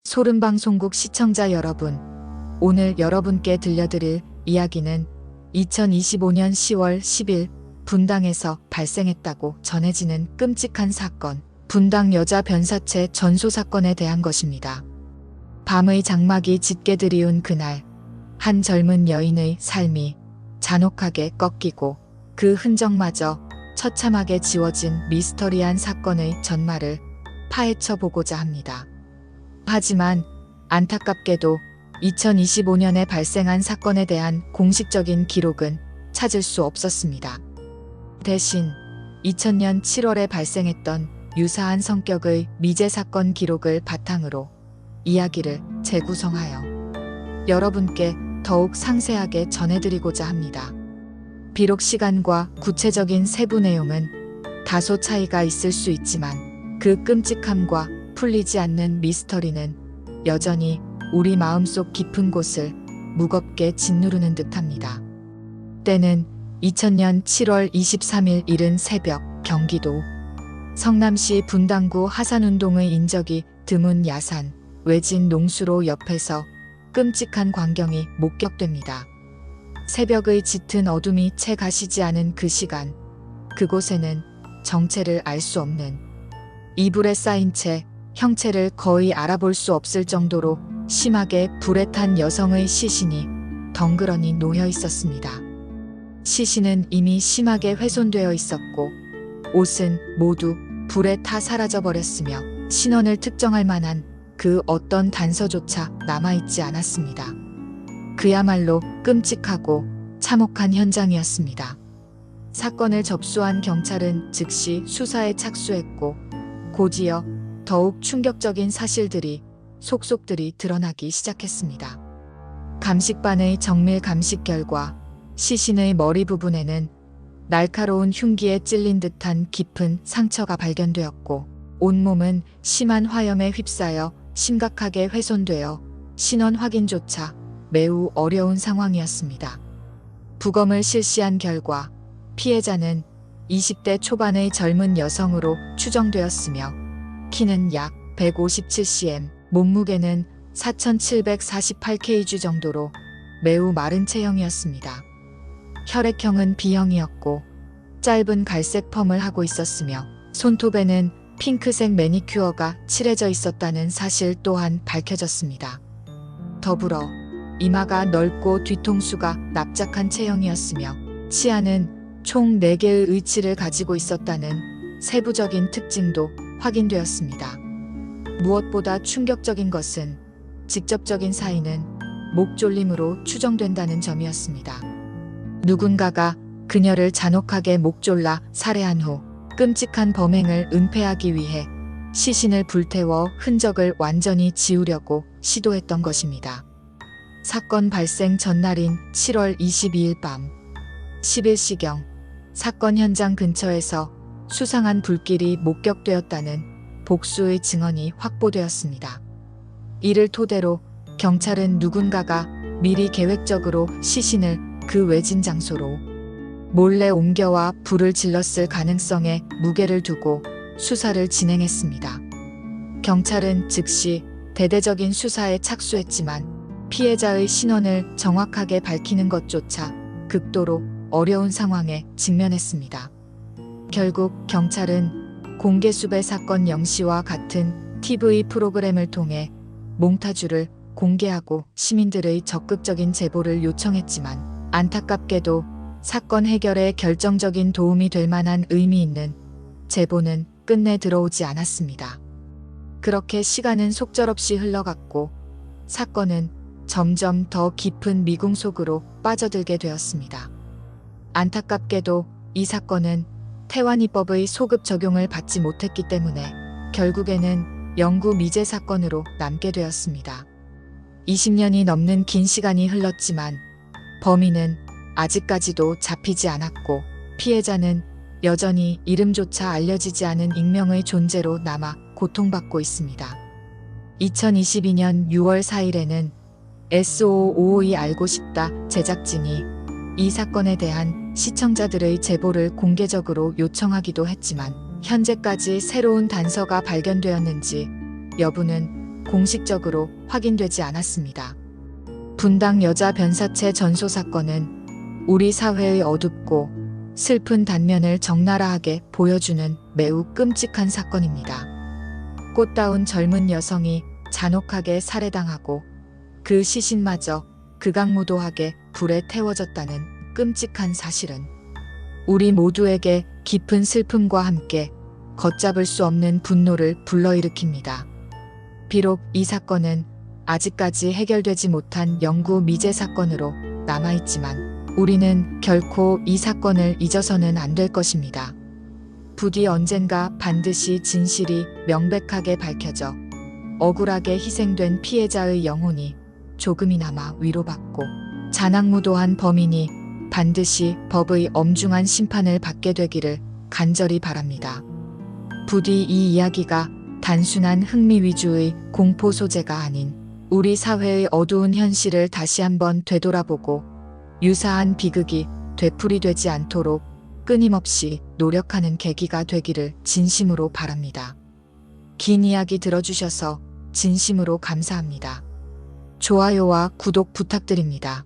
소름방송국 시청자 여러분, 오늘 여러분께 들려드릴 이야기는 2025년 10월 10일 분당에서 발생했다고 전해지는 끔찍한 사건, 분당 여자 변사체 전소 사건에 대한 것입니다. 밤의 장막이 짙게 드리운 그날, 한 젊은 여인의 삶이 잔혹하게 꺾이고 그 흔적마저 처참하게 지워진 미스터리한 사건의 전말을 파헤쳐 보고자 합니다. 하지만 안타깝게도 2025년에 발생한 사건에 대한 공식적인 기록은 찾을 수 없었습니다. 대신 2000년 7월에 발생했던 유사한 성격의 미제 사건 기록을 바탕으로 이야기를 재구성하여 여러분께 더욱 상세하게 전해드리고자 합니다. 비록 시간과 구체적인 세부 내용은 다소 차이가 있을 수 있지만 그 끔찍함과 풀리지 않는 미스터리는 여전히 우리 마음속 깊은 곳을 무겁게 짓누르는 듯합니다. 때는 2000년 7월 23일 이른 새벽, 경기도 성남시 분당구 하산운동의 인적이 드문 야산 외진 농수로 옆에서 끔찍한 광경이 목격됩니다. 새벽의 짙은 어둠이 채 가시지 않은 그 시간, 그곳에는 정체를 알 수 없는 이불에 쌓인 채 형체를 거의 알아볼 수 없을 정도로 심하게 불에 탄 여성의 시신이 덩그러니 놓여 있었습니다. 시신은 이미 심하게 훼손되어 있었고 옷은 모두 불에 타 사라져 버렸으며 신원을 특정할 만한 그 어떤 단서조차 남아있지 않았습니다. 그야말로 끔찍하고 참혹한 현장이었습니다. 사건을 접수한 경찰은 즉시 수사에 착수했고 곧이어 더욱 충격적인 사실들이 속속들이 드러나기 시작했습니다. 감식반의 정밀 감식 결과 시신의 머리 부분에는 날카로운 흉기에 찔린 듯한 깊은 상처가 발견되었고 온몸은 심한 화염에 휩싸여 심각하게 훼손되어 신원 확인조차 매우 어려운 상황이었습니다. 부검을 실시한 결과 피해자는 20대 초반의 젊은 여성으로 추정되었으며 키는 약 157cm, 몸무게는 4748kg 정도로 매우 마른 체형이었습니다. 혈액형은 B형이었고 짧은 갈색 펌을 하고 있었으며 손톱에는 핑크색 매니큐어가 칠해져 있었다는 사실 또한 밝혀졌습니다. 더불어 이마가 넓고 뒤통수가 납작한 체형이었으며 치아는 총 4개의 의치를 가지고 있었다는 세부적인 특징도 확인되었습니다. 무엇보다 충격적인 것은 직접적인 사인은 목졸림으로 추정된다는 점이었습니다. 누군가가 그녀를 잔혹하게 목졸라 살해한 후 끔찍한 범행을 은폐하기 위해 시신을 불태워 흔적을 완전히 지우려고 시도했던 것입니다. 사건 발생 전날인 7월 22일 밤 11시경 사건 현장 근처에서 수상한 불길이 목격되었다는 복수의 증언이 확보되었습니다. 이를 토대로 경찰은 누군가가 미리 계획적으로 시신을 그 외진 장소로 몰래 옮겨와 불을 질렀을 가능성에 무게를 두고 수사를 진행했습니다. 경찰은 즉시 대대적인 수사에 착수했지만 피해자의 신원을 정확하게 밝히는 것조차 극도로 어려운 상황에 직면했습니다. 결국 경찰은 공개수배 사건 영시와 같은 TV 프로그램을 통해 몽타주를 공개하고 시민들의 적극적인 제보를 요청했지만 안타깝게도 사건 해결에 결정적인 도움이 될 만한 의미 있는 제보는 끝내 들어오지 않았습니다. 그렇게 시간은 속절없이 흘러갔고 사건은 점점 더 깊은 미궁 속으로 빠져들게 되었습니다. 안타깝게도 이 사건은 태완이법의 소급 적용을 받지 못했기 때문에 결국에는 영구 미제 사건으로 남게 되었습니다. 20년이 넘는 긴 시간이 흘렀지만 범인은 아직까지도 잡히지 않았고 피해자는 여전히 이름조차 알려지지 않은 익명의 존재로 남아 고통받고 있습니다. 2022년 6월 4일에는 SOOO이 알고 싶다 제작진이 이 사건에 대한 시청자들의 제보를 공개적으로 요청하기도 했지만 현재까지 새로운 단서가 발견되었는지 여부는 공식적으로 확인되지 않았습니다. 분당 여자 변사체 전소 사건은 우리 사회의 어둡고 슬픈 단면을 적나라하게 보여주는 매우 끔찍한 사건입니다. 꽃다운 젊은 여성이 잔혹하게 살해당하고 그 시신마저 극악무도하게 불에 태워졌다는 끔찍한 사실은 우리 모두에게 깊은 슬픔과 함께 걷잡을 수 없는 분노를 불러일으킵니다. 비록 이 사건은 아직까지 해결되지 못한 영구 미제 사건으로 남아있지만 우리는 결코 이 사건을 잊어서는 안 될 것입니다. 부디 언젠가 반드시 진실이 명백하게 밝혀져 억울하게 희생된 피해자의 영혼이 조금이나마 위로받고 잔악무도한 범인이 반드시 법의 엄중한 심판을 받게 되기를 간절히 바랍니다. 부디 이 이야기가 단순한 흥미 위주의 공포 소재가 아닌 우리 사회의 어두운 현실을 다시 한번 되돌아보고 유사한 비극이 되풀이되지 않도록 끊임없이 노력하는 계기가 되기를 진심으로 바랍니다. 긴 이야기 들어주셔서 진심으로 감사합니다. 좋아요와 구독 부탁드립니다.